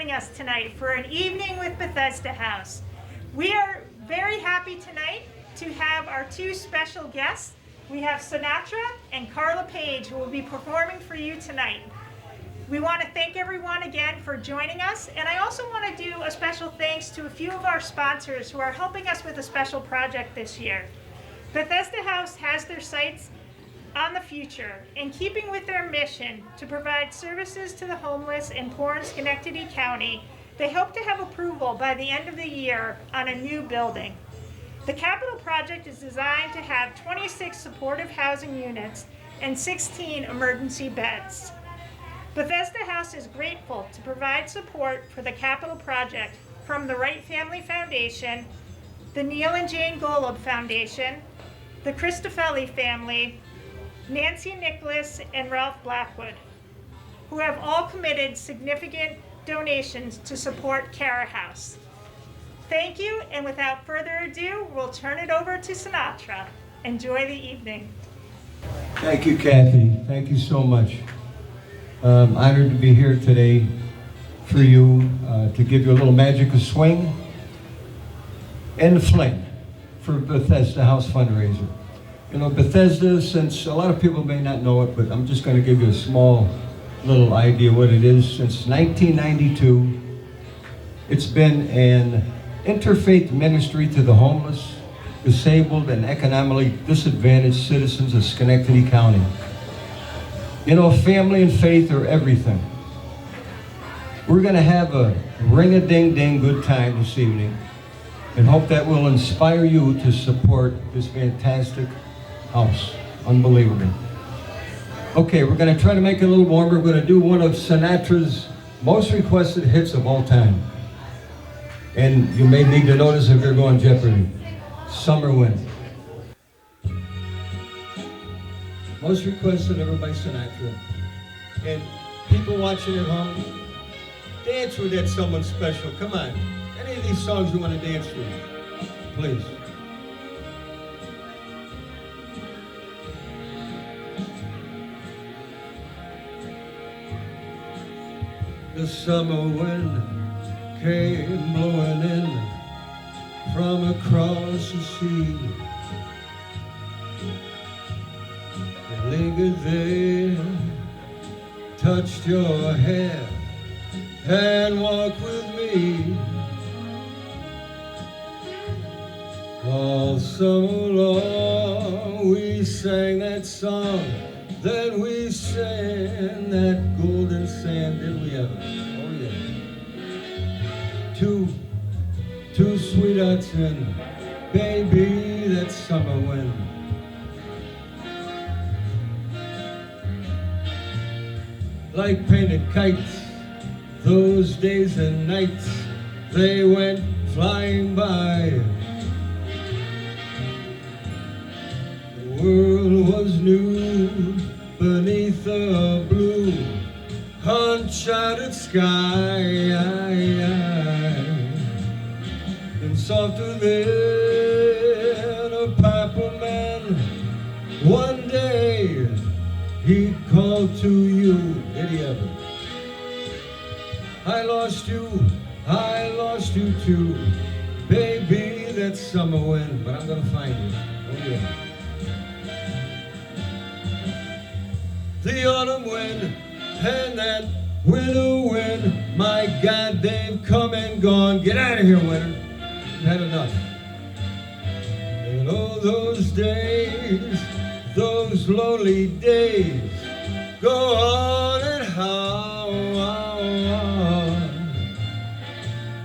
joining us tonight for an evening with Bethesda House. We are very happy tonight to have our two special guests. We have Sinatra and Carla Page, who will be performing for you tonight. We want to thank everyone again for joining us, and I also want to do a special thanks to a few of our sponsors who are helping us with a special project this year. Bethesda House has their sights on the future, in keeping with their mission to provide services to the homeless and poor in Schenectady County. They hope to have approval by the end of the year on a new building. The capital project is designed to have 26 supportive housing units and 16 emergency beds. Bethesda House is grateful to provide support for the capital project from the Wright Family Foundation, the Neil and Jane Golub Foundation, the Cristofelli family, Nancy Nicholas, and Ralph Blackwood, who have all committed significant donations to support Cara House. Thank you, and without further ado, we'll turn it over to Sinatra. Enjoy the evening. Thank you, Kathy. Thank you so much. I'm honored to be here today for you to give you a little magic of swing and fling for Bethesda House Fundraiser. You know, Bethesda, since a lot of people may not know it, but I'm just going to give you a small little idea what it is. Since 1992, it's been an interfaith ministry to the homeless, disabled, and economically disadvantaged citizens of Schenectady County. You know, family and faith are everything. We're going to have a ring-a-ding-ding good time this evening and hope that will inspire you to support this fantastic house. Unbelievable. Okay, we're going to try to make it a little warmer. We're going to do one of Sinatra's most requested hits of all time. And you may need to notice if you're going Jeopardy. Summer Wind. Most requested ever by Sinatra. And people watching at home, dance with that someone special. Come on. Any of these songs you want to dance to, please. The summer wind came blowing in from across the sea. It lingered there, touched your hair, and walked with me. All summer long we sang that song, then we sang that golden sand. Did we ever? Oh yeah. Two sweethearts in, baby, that summer wind. Like painted kites, those days and nights, they went flying by. The world was new beneath the blue, uncharted sky. And softer than a piper man, one day he called to you. Did he ever? I lost you too, baby, that summer wind. But I'm gonna find you. Oh yeah. The autumn wind and that winter wind, my God, they've come and gone. Get out of here, winter. You've had enough. And all those days, those lonely days, go on and on.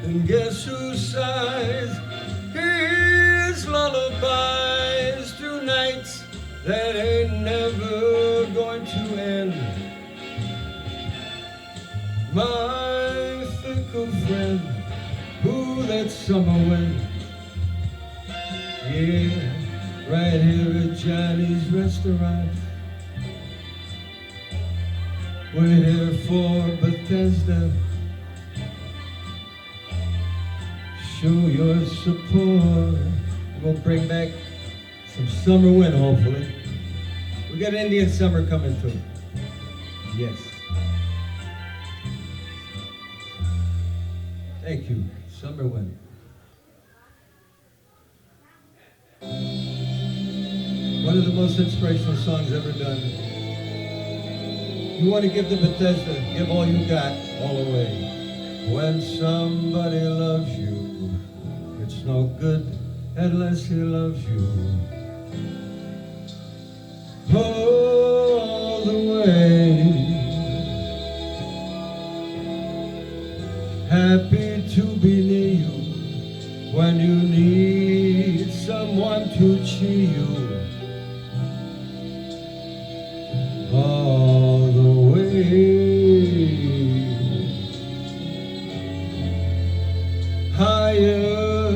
And guess who sighs his lullabies through nights that ain't never going to end? My fickle friend, who that summer wind? Yeah, right here at Johnny's restaurant. We're here for Bethesda. Show your support. We'll bring back some summer wind, hopefully. We got Indian summer coming too. Yes. Thank you. Summer wind. One of the most inspirational songs ever done. You want to give to Bethesda, give all you got, all away. When somebody loves you, it's no good unless he loves you. All the way. Happy to be near you when you need someone to cheer you. All the way. Higher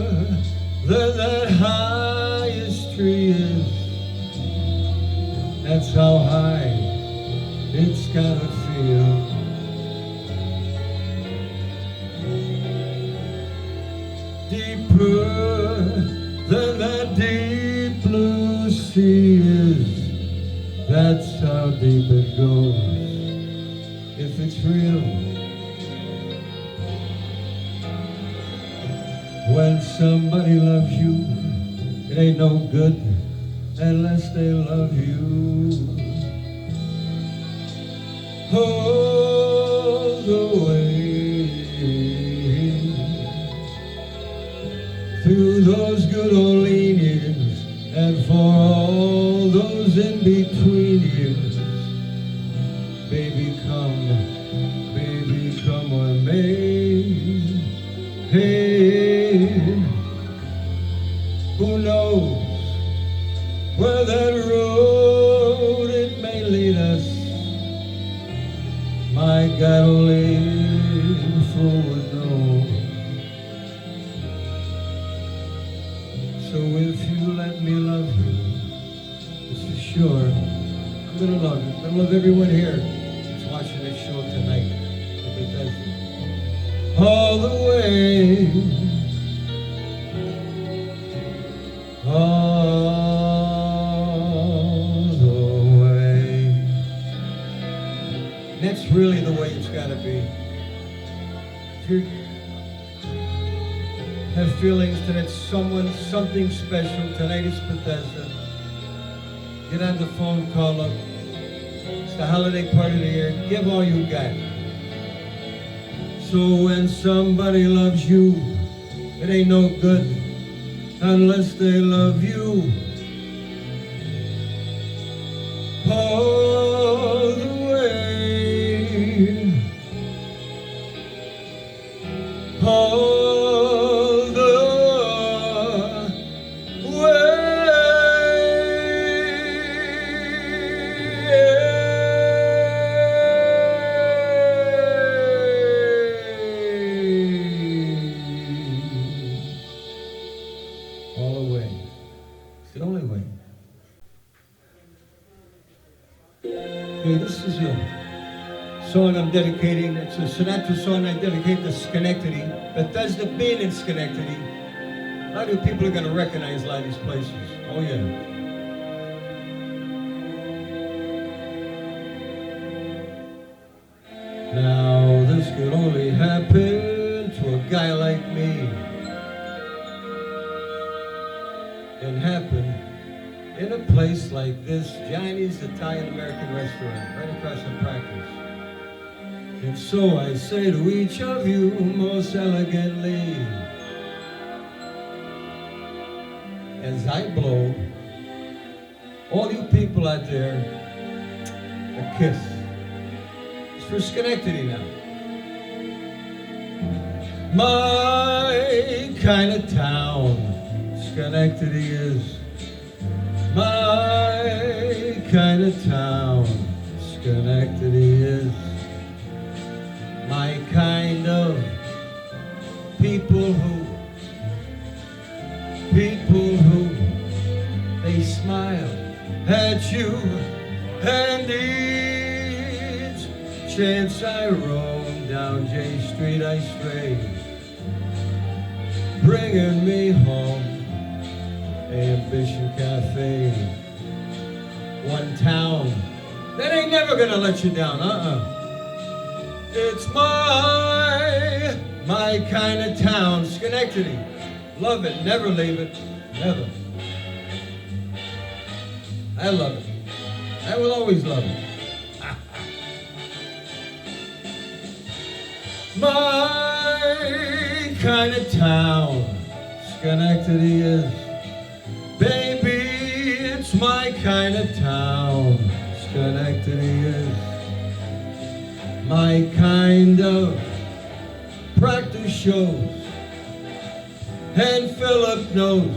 than that highest tree is. That's how high it's gotta feel. Deeper than that deep blue sea is. That's how deep it goes, if it's real. When somebody loves you, it ain't no good unless they love you. All the way. Through those good old lean years, and for all those in between years, baby come what may. Hey, who knows where that road it may lead us? My God only would know. So if you let me love you, it's for sure, I'm gonna love you. I'm gonna love everyone here that's watching this show tonight. All the way. All the way. And that's really the way it's gotta be. If you have feelings that it's someone, something special, tonight is Bethesda. Get on the phone, call up. It's the holiday part of the year. Give all you got. So when somebody loves you, it ain't no good unless they love you. All the way. All this is a song I'm dedicating. It's a Sinatra song I dedicate to Schenectady. Bethesda being in Schenectady. A lot of people are going to recognize a lot of these places. Oh yeah. Now this could only happen to a guy like me. It happened in a place like this, Johnny's Italian-American restaurant, right across from Practice. And so I say to each of you most elegantly, as I blow, all you people out there, a kiss. It's for Schenectady now. My kind of town, Schenectady is. My kind of town, Schenectady is. My kind of people who they smile at you, and each chance I roam down J Street I stray, bringing me home. Ambition Cafe, one town that ain't never gonna let you down, It's my My kind of town, Schenectady. Love it, never leave it, never. I love it. I will always love it. My kind of town, Schenectady is. Baby, it's my kind of town, Schenectady is. My kind of practice shows, and Philip knows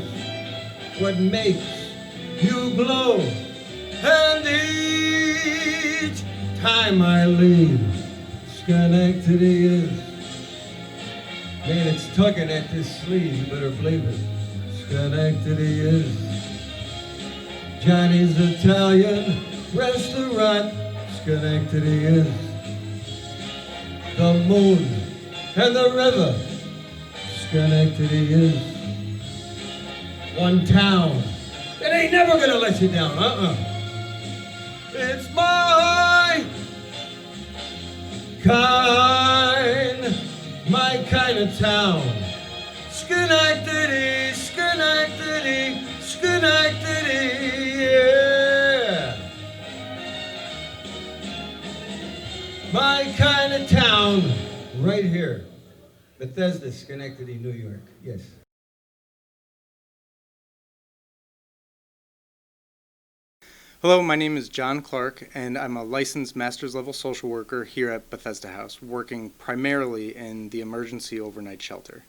what makes you glow. And each time I leave, Schenectady is. Man, it's tugging at this sleeve, you better believe it. Schenectady is. Johnny's Italian restaurant, Schenectady is. The moon and the river, Schenectady is. One town that ain't never gonna let you down, It's my kind of town. Schenectady, Schenectady, Schenectady, yeah. My kind of town, right here. Bethesda, Schenectady, New York, yes. Hello, my name is John Clark, and I'm a licensed master's level social worker here at Bethesda House, working primarily in the emergency overnight shelter.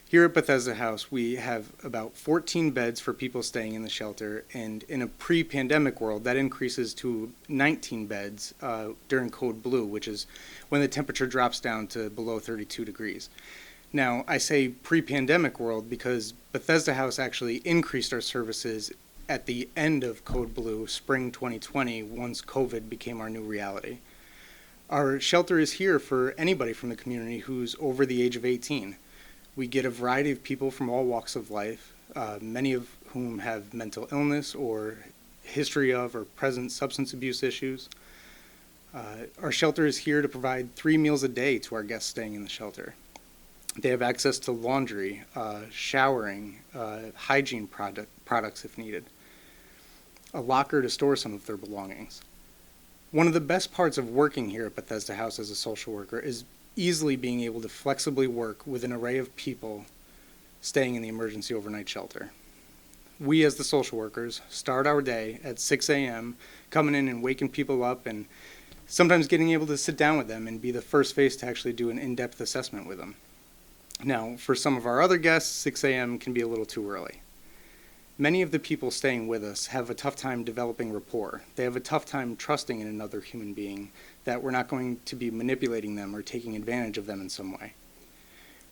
Here at Bethesda House, we have about 14 beds for people staying in the shelter, and in a pre-pandemic world, that increases to 19 beds during Code Blue, which is when the temperature drops down to below 32 degrees. Now, I say pre-pandemic world because Bethesda House actually increased our services at the end of Code Blue, spring 2020, once COVID became our new reality. Our shelter is here for anybody from the community who's over the age of 18. We get a variety of people from all walks of life, many of whom have mental illness or history of or present substance abuse issues. Our shelter is here to provide 3 meals a day to our guests staying in the shelter. They have access to laundry, showering, hygiene products if needed, a locker to store some of their belongings. One of the best parts of working here at Bethesda House as a social worker is easily being able to flexibly work with an array of people staying in the emergency overnight shelter. We as the social workers start our day at 6 a.m., coming in and waking people up and sometimes getting able to sit down with them and be the first face to actually do an in-depth assessment with them. Now, for some of our other guests, 6 a.m. can be a little too early. Many of the people staying with us have a tough time developing rapport. They have a tough time trusting in another human being that we're not going to be manipulating them or taking advantage of them in some way.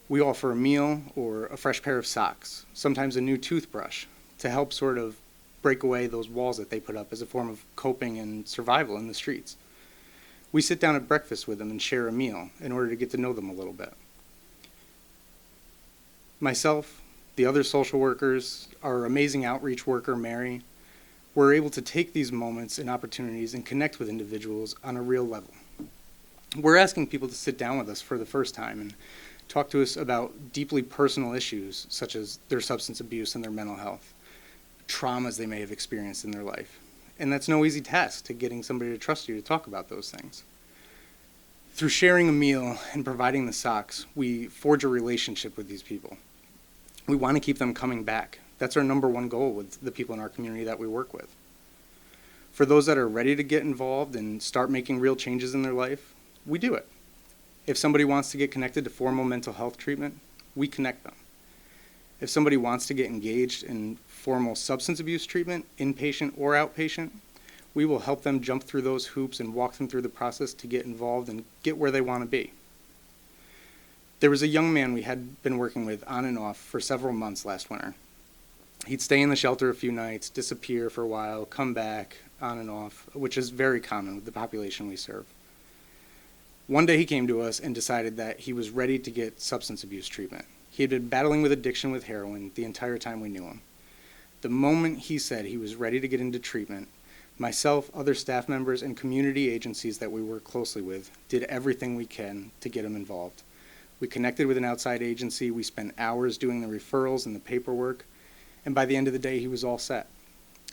We offer a meal or a fresh pair of socks, sometimes a new toothbrush, to help sort of break away those walls that they put up as a form of coping and survival in the streets. We sit down at breakfast with them and share a meal in order to get to know them a little bit. Myself, the other social workers, our amazing outreach worker, Mary, we're able to take these moments and opportunities and connect with individuals on a real level. We're asking people to sit down with us for the first time and talk to us about deeply personal issues such as their substance abuse and their mental health, traumas they may have experienced in their life. And that's no easy task, to getting somebody to trust you to talk about those things. Through sharing a meal and providing the socks, we forge a relationship with these people. We want to keep them coming back. That's our number one goal with the people in our community that we work with. For those that are ready to get involved and start making real changes in their life, we do it. If somebody wants to get connected to formal mental health treatment, we connect them. If somebody wants to get engaged in formal substance abuse treatment, inpatient or outpatient, we will help them jump through those hoops and walk them through the process to get involved and get where they want to be. There was a young man we had been working with on and off for several months last winter. He'd stay in the shelter a few nights, disappear for a while, come back, on and off, which is very common with the population we serve. One day he came to us and decided that he was ready to get substance abuse treatment. He had been battling with addiction with heroin the entire time we knew him. The moment he said he was ready to get into treatment, myself, other staff members, and community agencies that we work closely with did everything we can to get him involved. We connected with an outside agency. We spent hours doing the referrals and the paperwork. And by the end of the day, he was all set.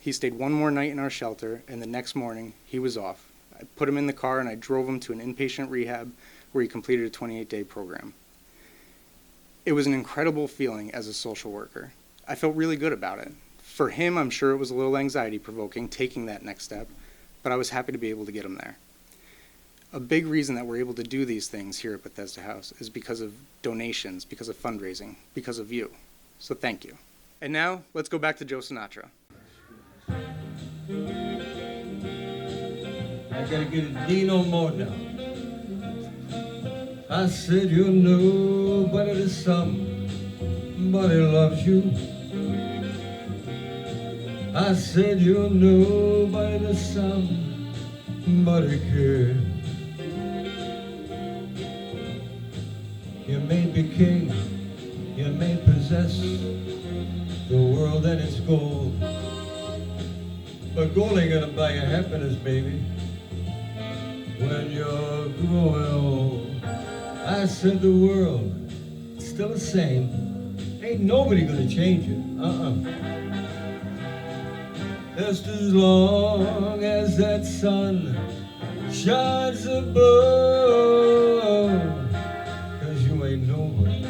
He stayed one more night in our shelter, and the next morning, he was off. I put him in the car and I drove him to an inpatient rehab where he completed a 28-day program. It was an incredible feeling as a social worker. I felt really good about it. For him, I'm sure it was a little anxiety-provoking taking that next step, but I was happy to be able to get him there. A big reason that we're able to do these things here at Bethesda House is because of donations, because of fundraising, because of you. So thank you. And now, let's go back to Joe Sinatra. I gotta get a Dino mode now. I said you know, but it is somebody loves you. I said you know, but it is somebody cares. You may be king, you may possess the world and its gold, but gold ain't gonna buy you happiness, baby, when you're growing old. I said the world, it's still the same. Ain't nobody gonna change it, Just as long as that sun shines above, 'cause you ain't nobody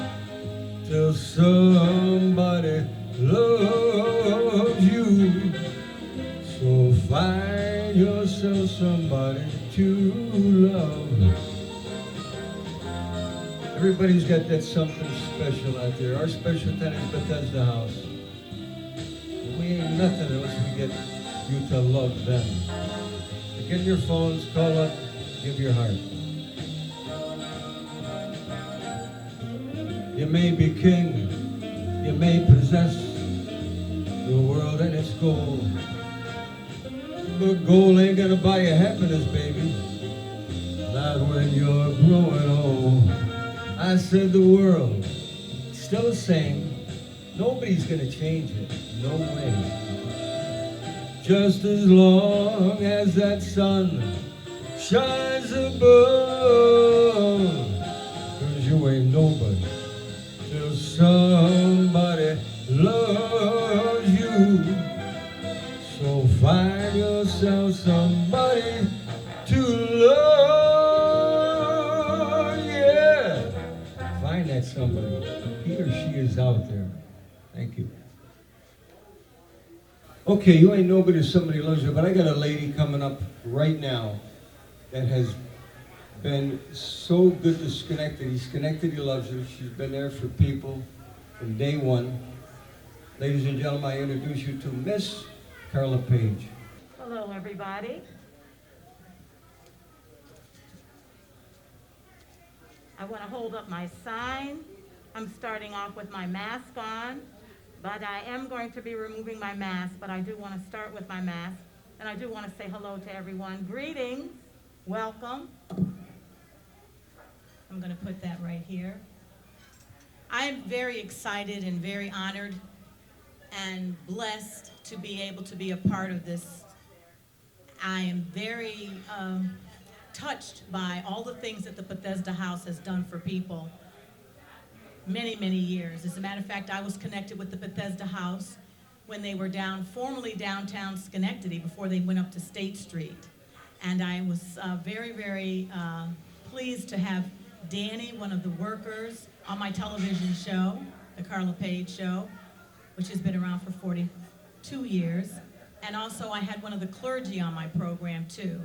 till somebody loves you. So find yourself somebody to love. Everybody's got that something special out there. Our special tenant is Bethesda House. We ain't nothing unless we get you to love them. So get in your phones, call up, give your heart. You may be king, you may possess the world and its gold, but gold ain't gonna buy you happiness, baby, not when you're growing old. I said the world, it's still the same. Nobody's gonna change it, no way. Just as long as that sun shines above, 'cause you ain't nobody till somebody loves you. So find yourself somebody to love, yeah. Find that somebody. He or she is out there. Thank you. Okay, you ain't nobody if somebody loves you, but I got a lady coming up right now that has been so good to Schenectady. Schenectady loves her. She's been there for people from day one. Ladies and gentlemen, I introduce you to Miss Carla Page. Hello, everybody. I want to hold up my sign. I'm starting off with my mask on, but I am going to be removing my mask, but I do want to start with my mask, and I do want to say hello to everyone. Greetings, welcome. I'm going to put that right here. I am very excited and very honored and blessed to be able to be a part of this. I am very touched by all the things that the Bethesda House has done for people many, many years. As a matter of fact, I was connected with the Bethesda House when they were formerly downtown Schenectady before they went up to State Street. And I was very, very pleased to have Danny, one of the workers, on my television show, the Carla Page show, which has been around for 42 years. And also I had one of the clergy on my program too.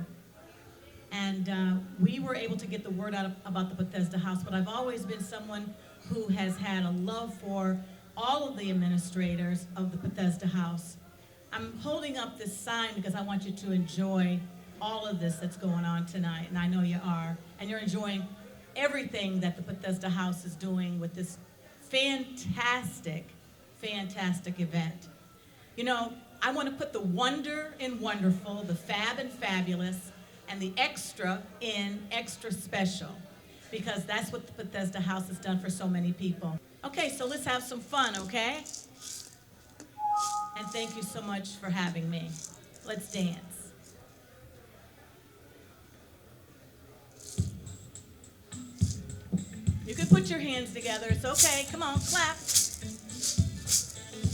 And we were able to get the word out about the Bethesda House, but I've always been someone who has had a love for all of the administrators of the Bethesda House. I'm holding up this sign because I want you to enjoy all of this that's going on tonight, and I know you are. And you're enjoying everything that the Bethesda House is doing with this fantastic, fantastic event. You know, I want to put the wonder in wonderful, the fab in fabulous, and the extra in extra special, because that's what the Bethesda House has done for so many people. Okay, so let's have some fun, okay? And thank you so much for having me. Let's dance. You can put your hands together. It's okay. Come on, clap.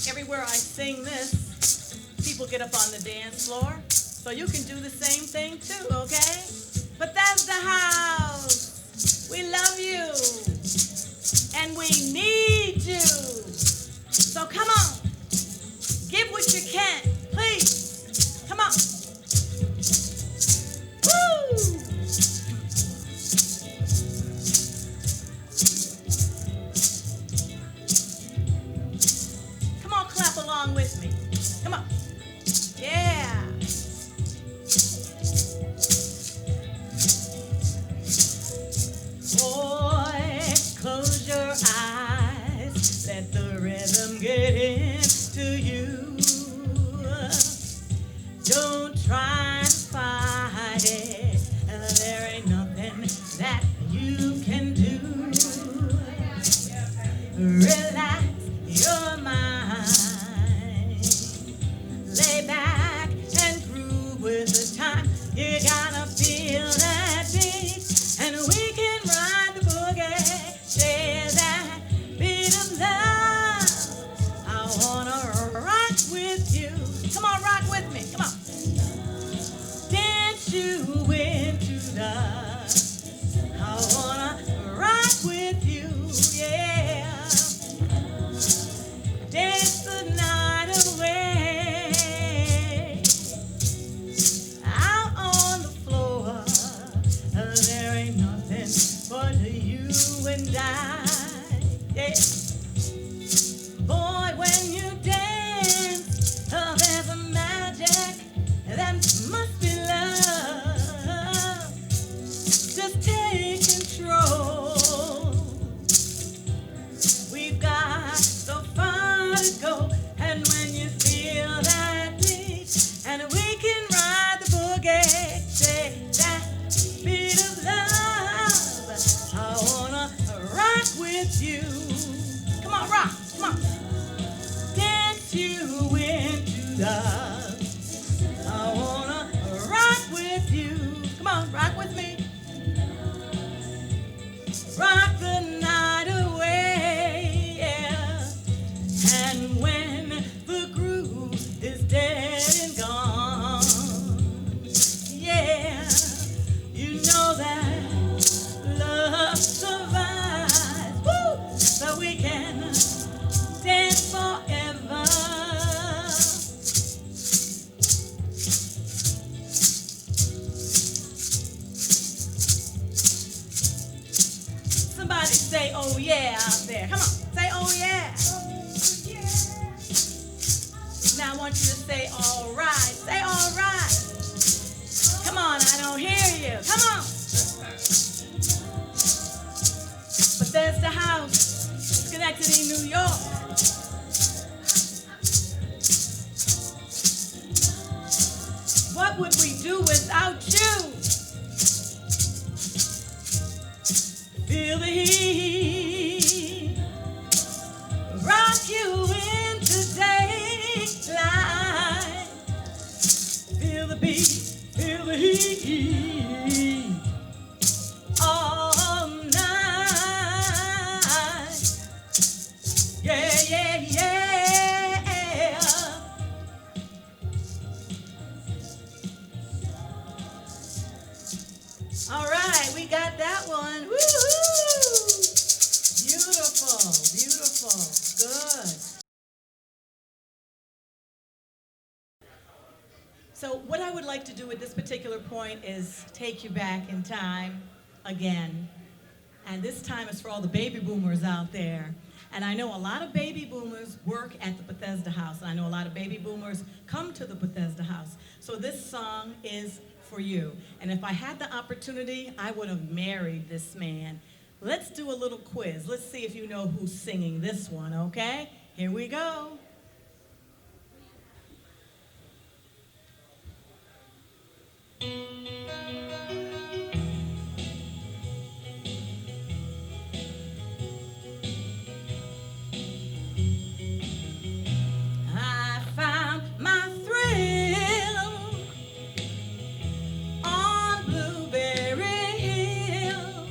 Everywhere I sing this, people get up on the dance floor. So you can do the same thing too, okay? Bethesda House, we love you. And we need you. So come on. Give what you can, please. Come on. Woo! Come on, clap along with me. Come on. Yeah. Boy, close your eyes. Let the rhythm get into you. Don't try to fight it. There ain't nothing that you can do. Relax your mind. Lay back and groove with the time. You gotta feel that beat. And we can ride the boogie. Share that beat of love. I wanna rock with you. Come on, rock with me. Come on. Dance you into the. I wanna rock with you. Yeah. Dance the night away. Out on the floor. There ain't nothing but you and I. Yeah. Boy, when you dance, there's a magic that must be love. Just take control. We've got so far to go, and when you feel that beat, and we can ride the boogie, say that beat of love. I wanna rock with you. Come on, rock, come on. Dance you into love. I wanna rock with you. Come on, rock with me. Rock the night away, yeah. And when the groove is dead and gone, yeah, you know that love survives. Woo! So we can dance forever. Somebody say, oh yeah, out there. Come on, say, oh yeah. Now I want you to say, all right. Say, all right. Come on, I don't hear you. Come on. Bethesda House, Schenectady, New York. What would we do without you? Feel the heat, rock you into daylight. Feel the beat, feel the heat, all night. Yeah, yeah, yeah. All right, we got that one. Woo-hoo! Beautiful, beautiful, good. So what I would like to do at this particular point is take you back in time again. And this time is for all the baby boomers out there. And I know a lot of baby boomers work at the Bethesda House. I know a lot of baby boomers come to the Bethesda House. So this song is for you. And if I had the opportunity, I would have married this man. Let's do a little quiz. Let's see if you know who's singing this one, okay? Here we go. I found my thrill on Blueberry Hill.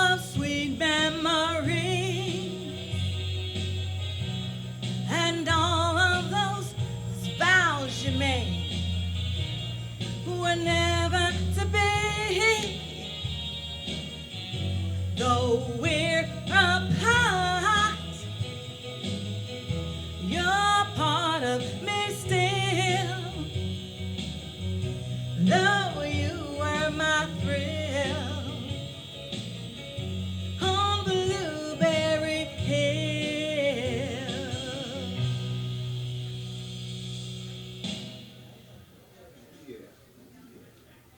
of sweet memories and all of those vows you made were never to be. Though we're apart, you're part of me still. Though you were my thrill on Blueberry Hill.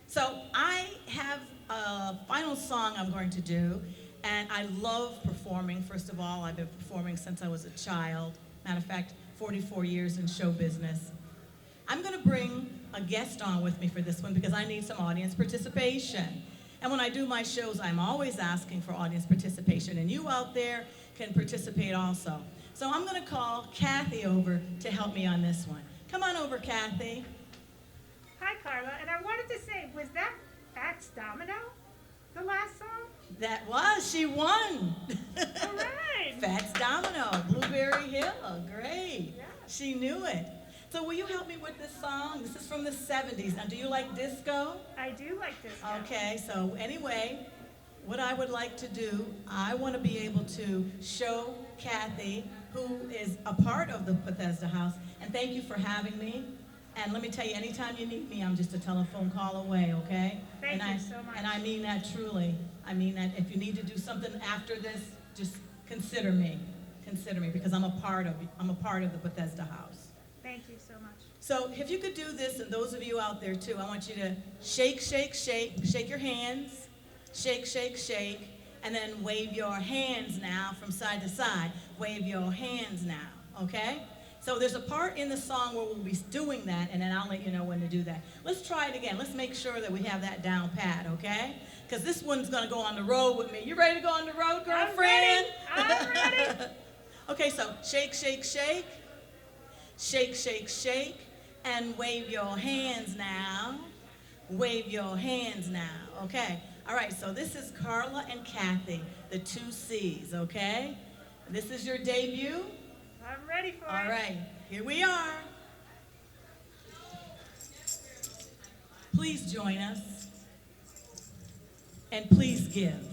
So I have a final song I'm going to do, and I love performing. First of all, I've been performing since I was a child. Matter of fact, 44 years in show business. I'm going to bring a guest on with me for this one because I need some audience participation. And when I do my shows, I'm always asking for audience participation, and you out there can participate also. So I'm going to call Kathy over to help me on this one. Come on over, Kathy. Hi, Carla. And I wanted to say, was that Fats Domino, the last song? That was, she won. All right. Fats Domino, Blueberry Hill, great. Yeah. She knew it. So will you help me with this song? This is from the 70s. Now, do you like disco? I do like this one. Okay, so anyway, what I would like to do, I want to be able to show Kathy, who is a part of the Bethesda House, and thank you for having me. And let me tell you, anytime you need me, I'm just a telephone call away, okay? Thank you so much. And I mean that truly. I mean that if you need to do something after this, just consider me. Consider me, because I'm a part of the Bethesda House. Thank you so much. So if you could do this, and those of you out there too, I want you to shake, shake, shake, shake your hands, shake, shake, shake, and then wave your hands now from side to side. Wave your hands now, okay? So there's a part in the song where we'll be doing that, and then I'll let you know when to do that. Let's try it again. Let's make sure that we have that down pat, okay? Because this one's going to go on the road with me. You ready to go on the road, girlfriend? I'm ready. Okay, so shake, shake, shake. Shake, shake, shake, and wave your hands now. Wave your hands now, okay? All right, so this is Carla and Kathy, the 2 C's, okay? This is your debut. I'm ready for it. All right, here we are. Please join us, and please give.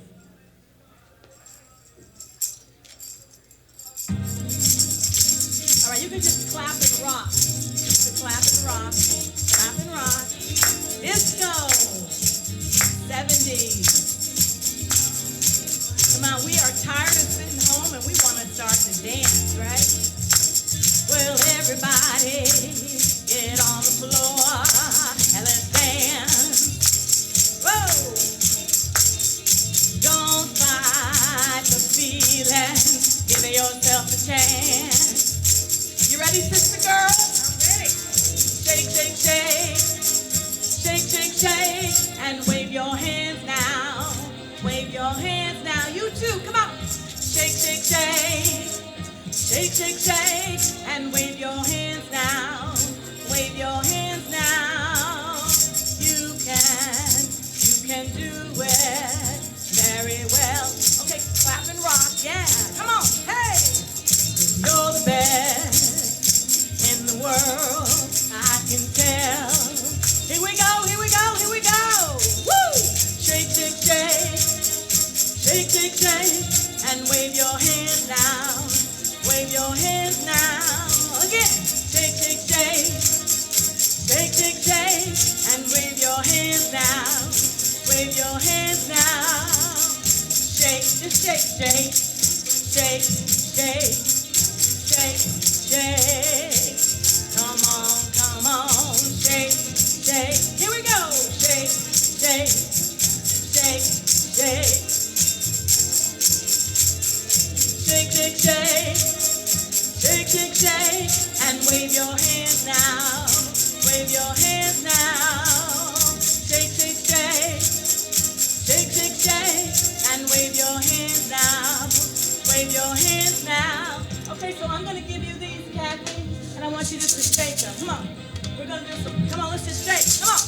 All right, you can just clap and rock. You can clap and rock, clap and rock. Disco, 70s. Come on, we are tired of sitting home and we want to start to dance, right? Well, everybody, get on the floor and let's dance. Whoa! Don't fight the feeling, give yourself a chance. You ready, sister girl? I'm ready. Shake, shake, shake. Shake, shake, shake. And wave your hands now. Wave your hands now. You too, come on. Shake, shake, shake. Shake, shake, shake. And wave your hands now. Wave your hands now. You can do it very well. Okay, clap and rock, yeah. Come on, hey. You're the best in the world, I can tell. Here we go, here we go, here we go. Woo! Shake, shake, shake. Shake, shake, shake. And wave your hands now. Wave your hands now. Again. Shake, shake, shake. Shake, shake, shake. And wave your hands now. Wave your hands now. Shake, just shake, shake. Shake, shake. Shake, shake. Come on, shake, shake. Here we go. Shake, shake, shake, shake. Shake, shake, shake. Shake, shake, shake. And wave your hands now. Wave your hands now. Shake, shake, shake. Shake, shake, shake. And wave your hands now. Wave your hands now. Okay, so I'm going to give you these, Kathy, and I want you just to shake them. Come on. We're going to do some. Come on, let's just shake. Come on.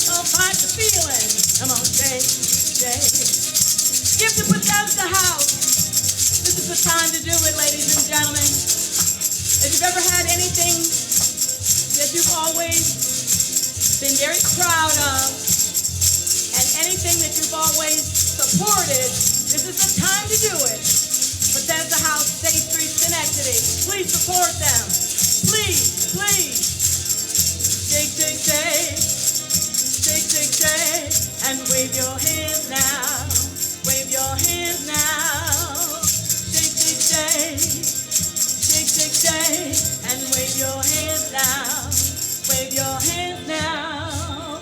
Don't fight the feeling. Come on, shake, shake. Bethesda House. This is the time to do it, ladies and gentlemen. If you've ever had anything that you've always been very proud of, and anything that you've always supported, this is the time to do it. Bethesda House, State Street, Schenectady. Please support them. Please, please. Shake, shake, shake. Shake, shake, shake. And wave your hands now. Wave your hands now. Shake, shake, shake. Shake, shake, shake. And wave your hands now. Wave your hands now.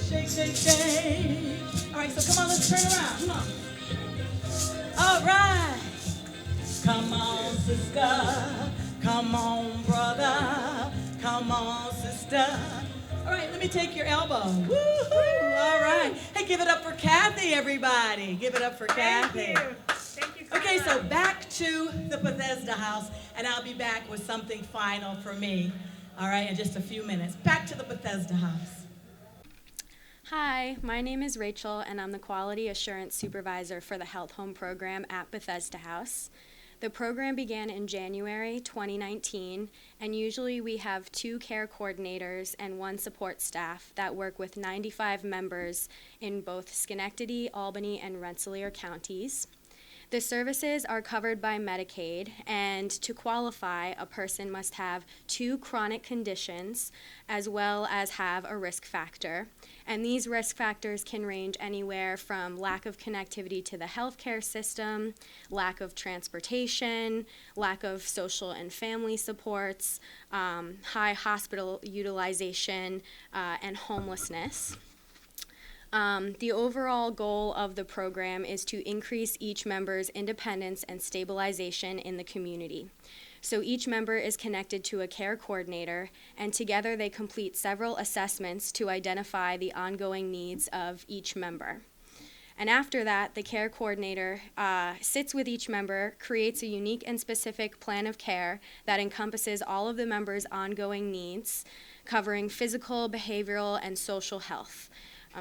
Shake, shake, shake. All right, so come on, let's turn around. Come on. All right. Come on, sister. Come on, brother. Come on, sister. All right, let me take your elbow. Woo-hoo. All right. Hey, give it up for Kathy, everybody. Give it up for Kathy. Thank you. Thank you, Carla. Okay, so back to the Bethesda House, and I'll be back with something final for me, all right, in just a few minutes. Back to the Bethesda House. Hi, my name is Rachel, and I'm the Quality Assurance Supervisor for the Health Home Program at Bethesda House. The program began in January 2019, and usually we have 2 care coordinators and 1 support staff that work with 95 members in both Schenectady, Albany, and Rensselaer counties. The services are covered by Medicaid, and to qualify, a person must have 2 chronic conditions as well as have a risk factor. And these risk factors can range anywhere from lack of connectivity to the healthcare system, lack of transportation, lack of social and family supports, high hospital utilization, and homelessness. The overall goal of the program is to increase each member's independence and stabilization in the community. So each member is connected to a care coordinator, and together they complete several assessments to identify the ongoing needs of each member. And after that, the care coordinator sits with each member, creates a unique and specific plan of care that encompasses all of the members' ongoing needs, covering physical, behavioral, and social health.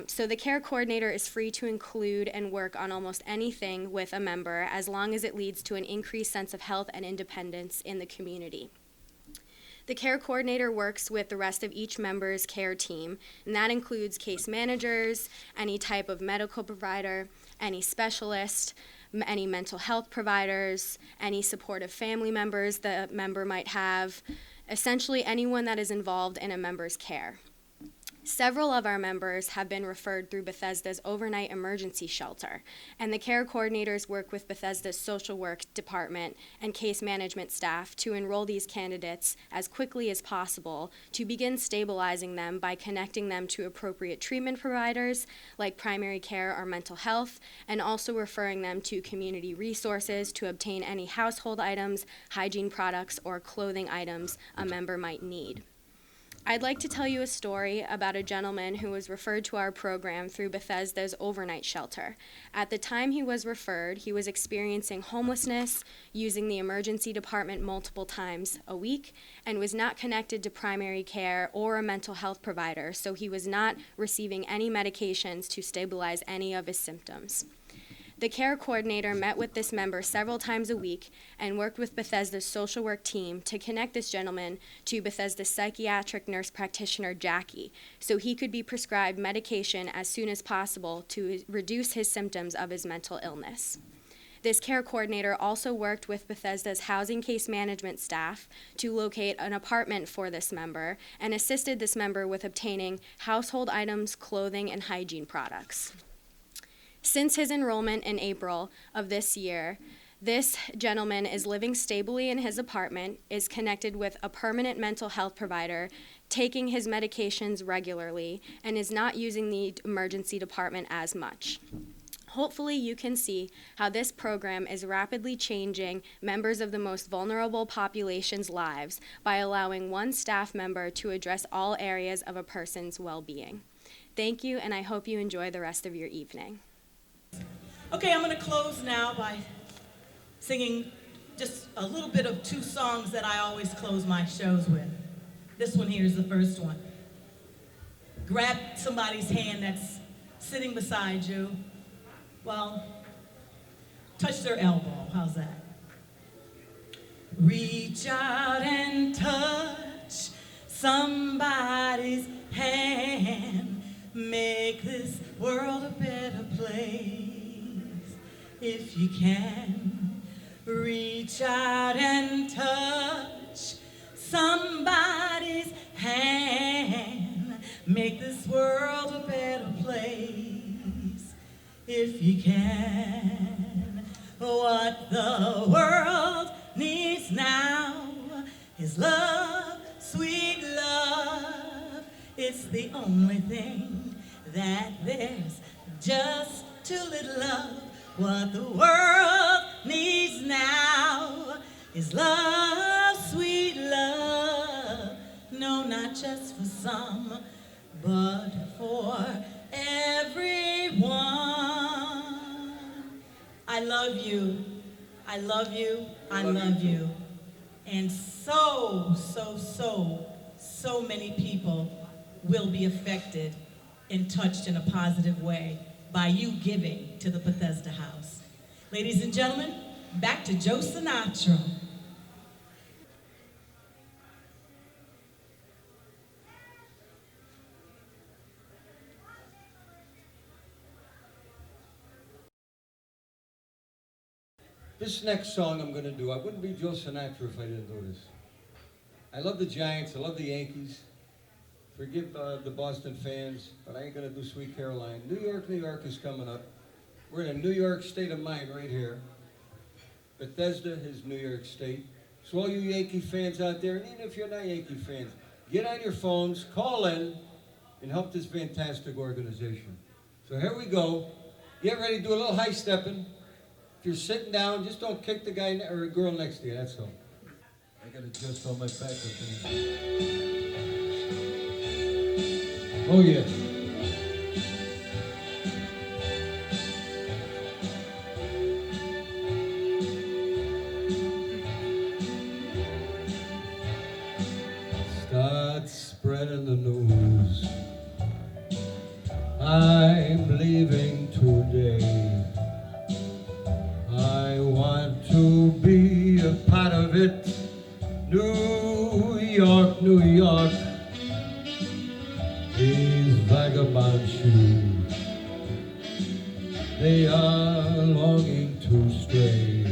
So the care coordinator is free to include and work on almost anything with a member as long as it leads to an increased sense of health and independence in the community. The care coordinator works with the rest of each member's care team, and that includes case managers, any type of medical provider, any specialist, any mental health providers, any supportive family members the member might have, essentially anyone that is involved in a member's care. Several of our members have been referred through Bethesda's overnight emergency shelter, and the care coordinators work with Bethesda's social work department and case management staff to enroll these candidates as quickly as possible to begin stabilizing them by connecting them to appropriate treatment providers like primary care or mental health, and also referring them to community resources to obtain any household items, hygiene products, or clothing items a member might need. I'd like to tell you a story about a gentleman who was referred to our program through Bethesda's overnight shelter. At the time he was referred, he was experiencing homelessness, using the emergency department multiple times a week, and was not connected to primary care or a mental health provider, so he was not receiving any medications to stabilize any of his symptoms. The care coordinator met with this member several times a week and worked with Bethesda's social work team to connect this gentleman to Bethesda's psychiatric nurse practitioner, Jackie, so he could be prescribed medication as soon as possible to reduce his symptoms of his mental illness. This care coordinator also worked with Bethesda's housing case management staff to locate an apartment for this member and assisted this member with obtaining household items, clothing, and hygiene products. Since his enrollment in April of this year, this gentleman is living stably in his apartment, is connected with a permanent mental health provider, taking his medications regularly, and is not using the emergency department as much. Hopefully you can see how this program is rapidly changing members of the most vulnerable population's lives by allowing one staff member to address all areas of a person's well-being. Thank you, and I hope you enjoy the rest of your evening. Okay, I'm going to close now by singing just a little bit of 2 songs that I always close my shows with. This one here is the first one. Grab somebody's hand that's sitting beside you. Well, touch their elbow. How's that? Reach out and touch somebody's hand. Make this world a better place if you can. Reach out and touch somebody's hand. Make this world a better place if you can. What the world needs now is love, sweet love. It's the only thing that there's just too little of. What the world needs now is love, sweet love. No, not just for some, but for everyone. I love you. I love you. I love you. And so many people will be affected and touched in a positive way by you giving to the Bethesda House. Ladies and gentlemen, back to Joe Sinatra. This next song I'm going to do, I wouldn't be Joe Sinatra if I didn't do this. I love the Giants, I love the Yankees. Forgive the Boston fans, but I ain't going to do Sweet Caroline. New York is coming up. We're in a New York state of mind right here. Bethesda is New York State. So all you Yankee fans out there, and even if you're not Yankee fans, get on your phones, call in, and help this fantastic organization. So here we go. Get ready to do a little high stepping. If you're sitting down, just don't kick the guy or girl next to you, that's all. I got to adjust all my backup things. Oh, yeah. Start spreading the news. I'm leaving today. I want to be a part of it. New York, New York. These vagabond shoes, they are longing to stray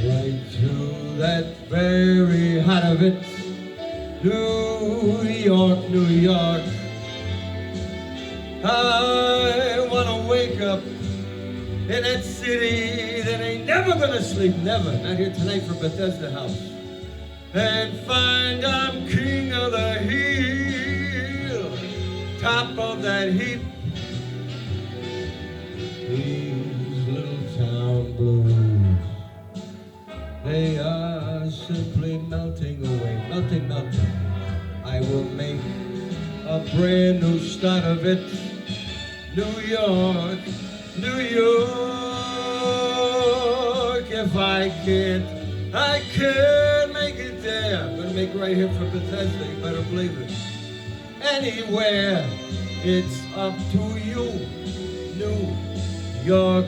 right to that very heart of it. New York, New York. I want to wake up in that city that ain't never gonna sleep, never. Not here tonight for Bethesda House. And find I'm king of the hill, top of that heap. These little town blues, they are simply melting away, melting. I will make a brand new start of it. New York, New York. If I can't make it there. I'm gonna make it right here for Bethesda, you better believe it. Anywhere, it's up to you. New York,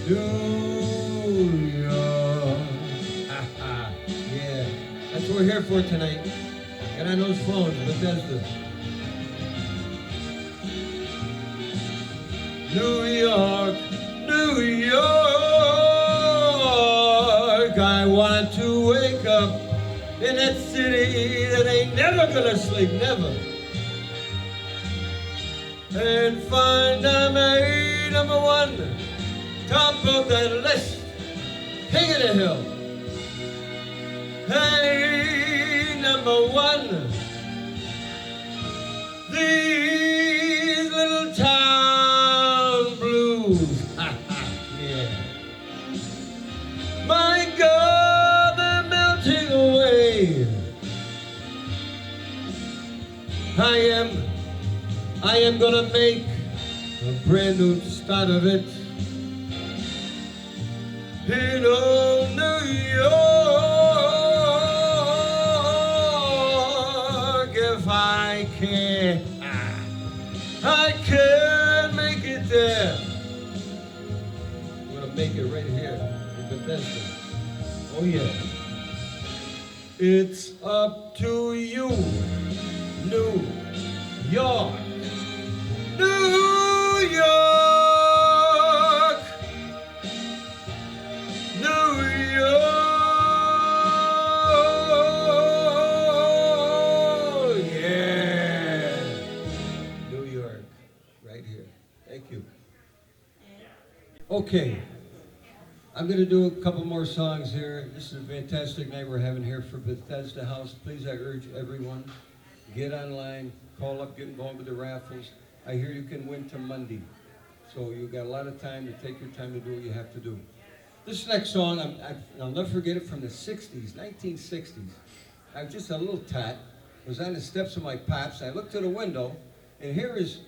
New York. Yeah, that's what we're here for tonight. Get on those phones, Bethesda. New York, New York. I want to wake up in that city that ain't never gonna sleep, never. And find I'm a number one, top of that list, king of the hill. Hey, number one. These little town blues. Yeah. My God, they're melting away. I am gonna make a brand new start of it. In old New York, if I can't make it there. I'm gonna make it right here in Bethesda. Oh yeah. It's up to you, New York. New York. New York. Yeah. New York. Right here. Thank you. Okay. I'm going to do a couple more songs here. This is a fantastic night we're having here for Bethesda House. Please, I urge everyone, get online, call up, get involved with the raffles. I hear you can win to Monday. So you've got a lot of time to take your time to do what you have to do. This next song, I'll never forget it, from the 60s, 1960s. I was just a little tot, was on the steps of my pops. I looked to the window, and here is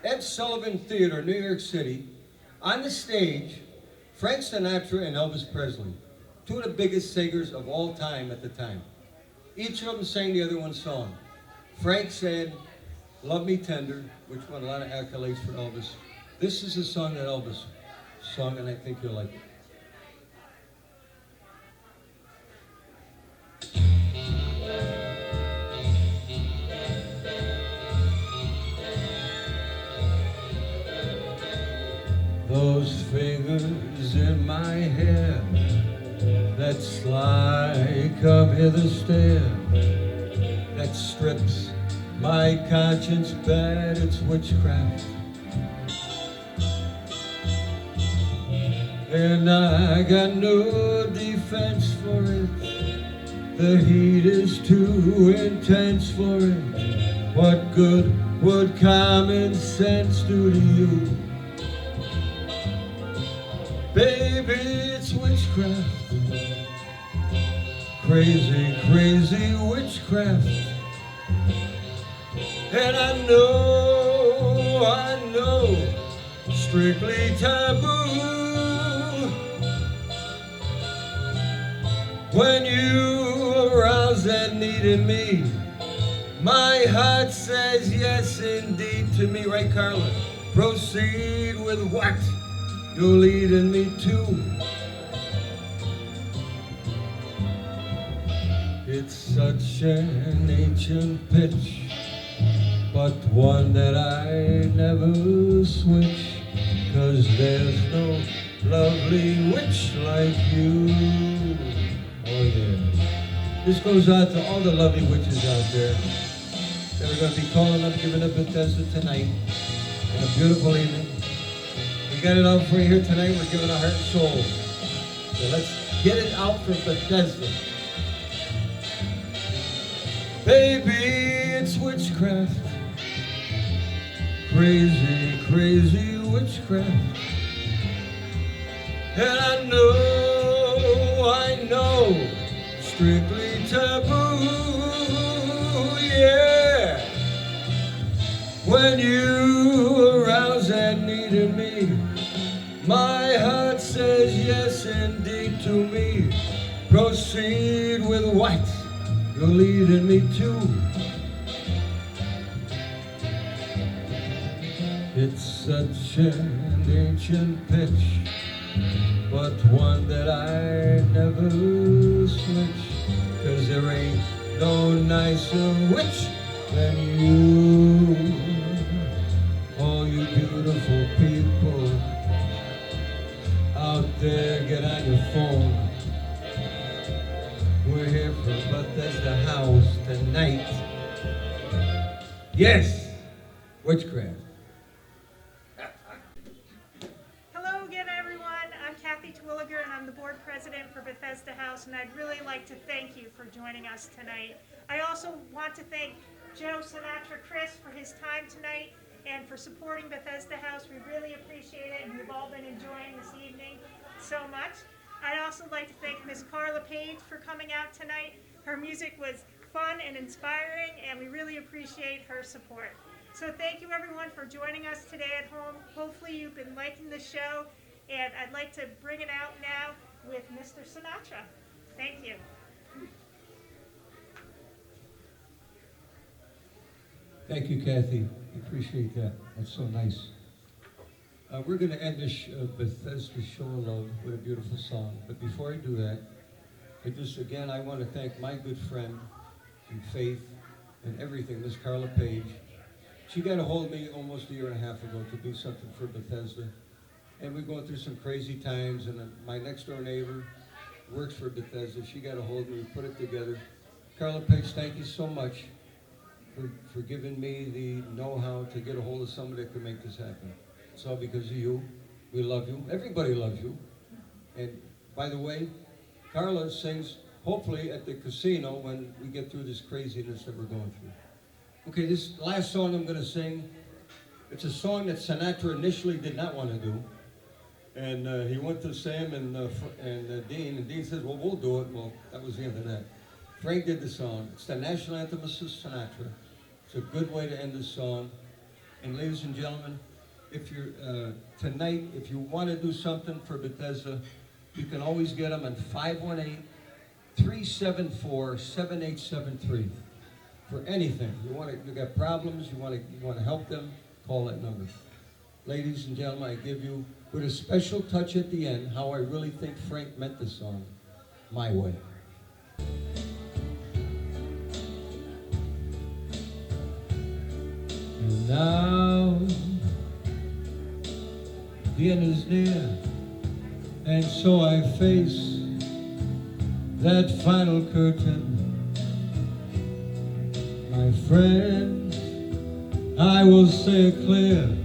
Ed Sullivan Theater, New York City, on the stage, Frank Sinatra and Elvis Presley, two of the biggest singers of all time at the time. Each of them sang the other one's song. Frank said, "Love Me Tender," which won a lot of accolades for Elvis. This is a song that Elvis sung, and I think you'll like it. Those fingers in my hair that slide come hither stair, that strips my conscience bad, it's witchcraft. And I got no defense for it, the heat is too intense for it. What good would common sense do to you? Baby, it's witchcraft. Crazy, crazy witchcraft. And I know, strictly taboo. When you arouse that need in me, my heart says yes indeed to me. Right, Carla? Proceed with what you're leading me to. It's such an ancient pitch, but one that I never switch, 'cause there's no lovely witch like you. Oh yeah. This goes out to all the lovely witches out there that are going to be calling up, giving up Bethesda tonight. And a beautiful evening. We got it out for you here tonight. We're giving our heart and soul. So let's get it out for Bethesda. Baby, it's witchcraft. Crazy, crazy witchcraft. And I know, strictly taboo, yeah. When you arouse that need in me, my heart says yes indeed to me. Proceed with what you're leading me to. It's such an ancient pitch, but one that I never switch, 'cause there ain't no nicer witch than you. All you beautiful people out there, get on your phone. We're here for Bethesda House tonight. Yes, witchcraft. And I'm the board president for Bethesda House, and I'd really like to thank you for joining us tonight. I also want to thank Joe Sinatra Chris for his time tonight and for supporting Bethesda House. We really appreciate it, and we've all been enjoying this evening so much. I'd also like to thank Miss Carla Page for coming out tonight. Her music was fun and inspiring, and we really appreciate her support. So thank you everyone for joining us today at home. Hopefully you've been liking the show. And I'd like to bring it out now with Mr. Sinatra. Thank you. Thank you, Kathy. I appreciate that. That's so nice. We're going to end this Bethesda Show of Love with a beautiful song. But before I do that, I want to thank my good friend in faith and everything, Miss Carla Page. She got a hold of me almost a year and a half ago to do something for Bethesda. And we're going through some crazy times, and my next door neighbor works for Bethesda. She got a hold of me, we put it together. Carla Page, thank you so much for giving me the know-how to get a hold of somebody that can make this happen. It's all because of you. We love you. Everybody loves you. And by the way, Carla sings hopefully at the casino when we get through this craziness that we're going through. Okay, this last song I'm going to sing, it's a song that Sinatra initially did not want to do. And he went to Sam and Dean, and Dean says, well, we'll do it. Well, that was the end of that. Frank did the song. It's the national anthem of Sinatra. It's a good way to end this song. And ladies and gentlemen, if you're tonight, if you want to do something for Bethesda, you can always get them on 518-374-7873 for anything. You got problems, you want to help them, call that number. Ladies and gentlemen, I give you, with a special touch at the end, how I really think Frank meant the song, My Way. And now the end is near, and so I face that final curtain. My friend, I will say it clear.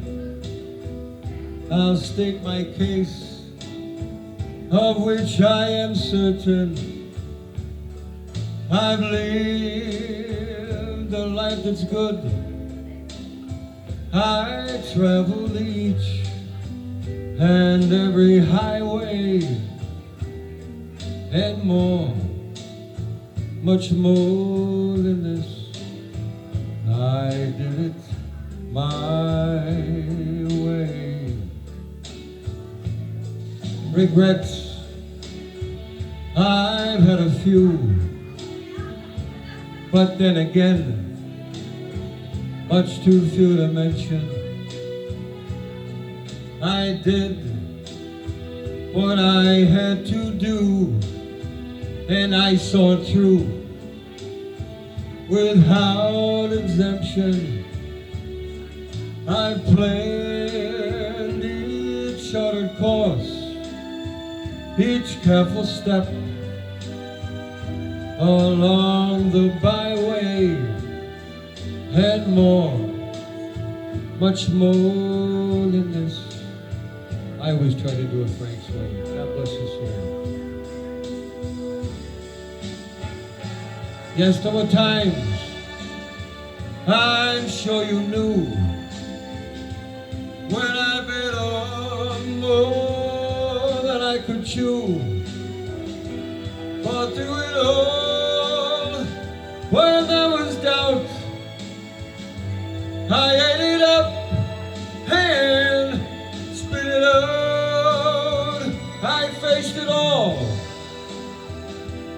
I'll state my case, of which I am certain. I've lived a life that's good. I traveled each and every highway and more, much more than this. I did it my way. Regrets, I've had a few, but then again, much too few to mention. I did what I had to do, and I saw it through without exemption. I planned each charted course, each careful step along the byway, and more, much more than this. I always try to do it Frank's way. God bless his soul. Yes, there were times I'm sure you knew when I bit on more than I could chew. But through it all, when there was doubt, I ate it up and spit it out. I faced it all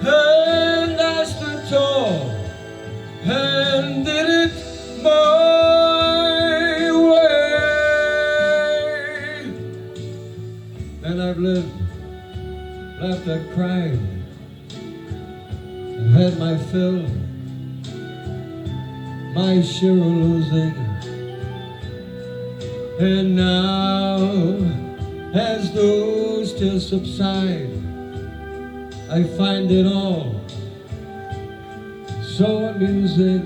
and I stood tall and did it my way. And I've lived, laughed, I've cried, I've had my fill, my share of losing. And now, as those tears subside, I find it all so amusing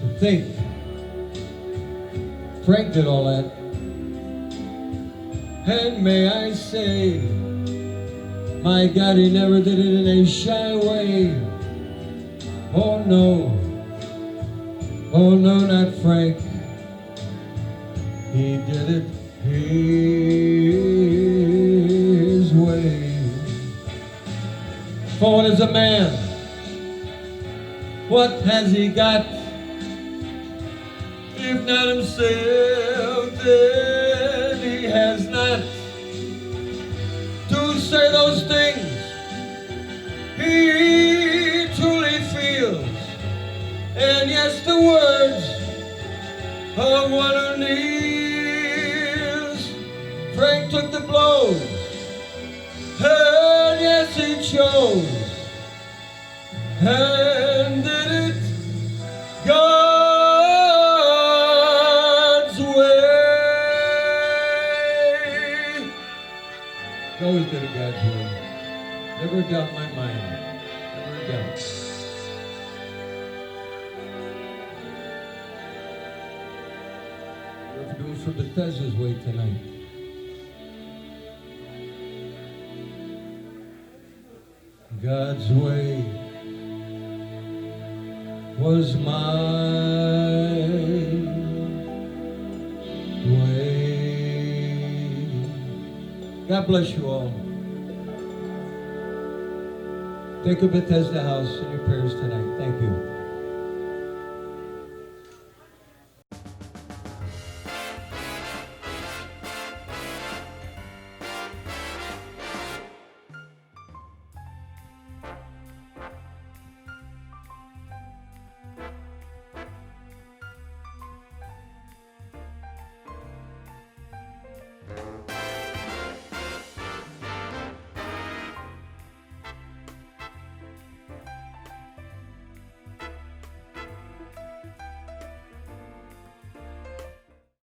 to think Frank did all that. And may I say, my God, he never did it in a shy way. Oh no, not Frank. He did it his way. For what is a man? What has he got? If not himself, then he has not to say those things he truly feels. And yes, the words of one who needs took the blows, and yes, he chose, and did it God's way. Always did it God's way. Never doubt my mind. Never doubt. We're doing for Bethesda's way tonight. God's way was my way. God bless you all. Think of Bethesda House in your prayers tonight. Thank you.